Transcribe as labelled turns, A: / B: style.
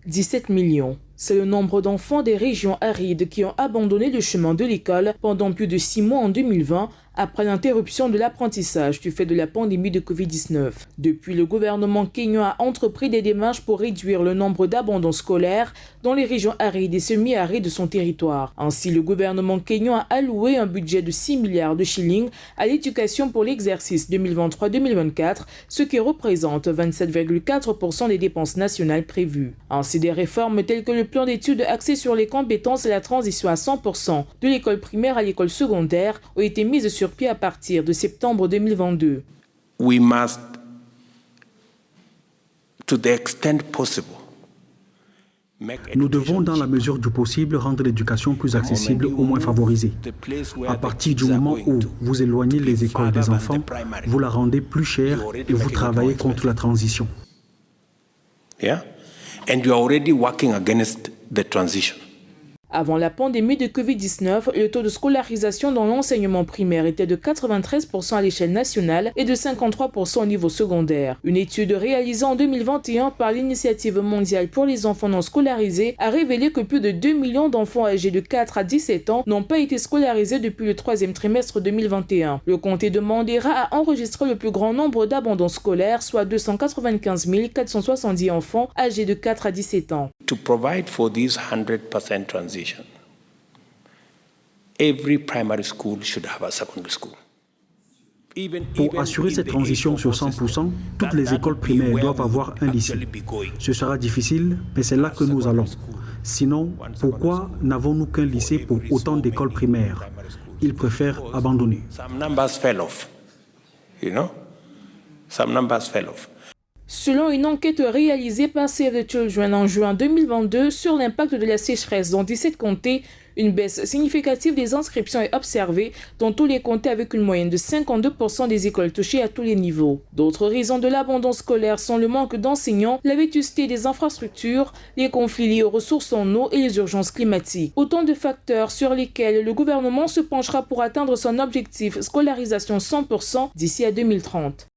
A: 17 millions. C'est le nombre d'enfants des régions arides qui ont abandonné le chemin de l'école pendant plus de 6 mois en 2020 après l'interruption de l'apprentissage du fait de la pandémie de Covid-19. Depuis, le gouvernement kényan a entrepris des démarches pour réduire le nombre d'abandons scolaires dans les régions arides et semi-arides de son territoire. Ainsi, le gouvernement kényan a alloué un budget de 6 milliards de shillings à l'éducation pour l'exercice 2023-2024, ce qui représente 27,4% des dépenses nationales prévues. Ainsi, des réformes telles que le plan d'études axé sur les compétences et la transition à 100% de l'école primaire à l'école secondaire ont été mises sur pied à partir de septembre 2022.
B: We must, to the extent possible,
C: nous devons, dans la mesure du possible, rendre l'éducation plus accessible aux moins favorisés. À partir du moment où vous éloignez les écoles des enfants, vous la rendez plus chère et vous travaillez contre la transition.
B: Yeah? And you are already working against the transition.
A: Avant la pandémie de Covid-19, le taux de scolarisation dans l'enseignement primaire était de 93% à l'échelle nationale et de 53% au niveau secondaire. Une étude réalisée en 2021 par l'Initiative mondiale pour les enfants non scolarisés a révélé que plus de 2 millions d'enfants âgés de 4 à 17 ans n'ont pas été scolarisés depuis le 3e trimestre 2021. Le comté de Mandera a enregistré le plus grand nombre d'abandons scolaires, soit 295 470 enfants âgés de 4 à 17 ans.
B: To provide for this 100% transition, every primary school should have a secondary school.
C: Pour assurer cette transition sur 100%, toutes les écoles primaires doivent avoir un lycée. Ce sera difficile, mais c'est là que nous allons. Sinon, pourquoi n'avons-nous qu'un lycée pour autant d'écoles primaires? Ils préfèrent abandonner.
B: Some numbers fell off. Some numbers fell off.
A: Selon une enquête réalisée par Save the Children en juin 2022 sur l'impact de la sécheresse dans 17 comtés, une baisse significative des inscriptions est observée dans tous les comtés avec une moyenne de 52% des écoles touchées à tous les niveaux. D'autres raisons de l'abandon scolaire sont le manque d'enseignants, la vétusté des infrastructures, les conflits liés aux ressources en eau et les urgences climatiques. Autant de facteurs sur lesquels le gouvernement se penchera pour atteindre son objectif scolarisation 100% d'ici à 2030.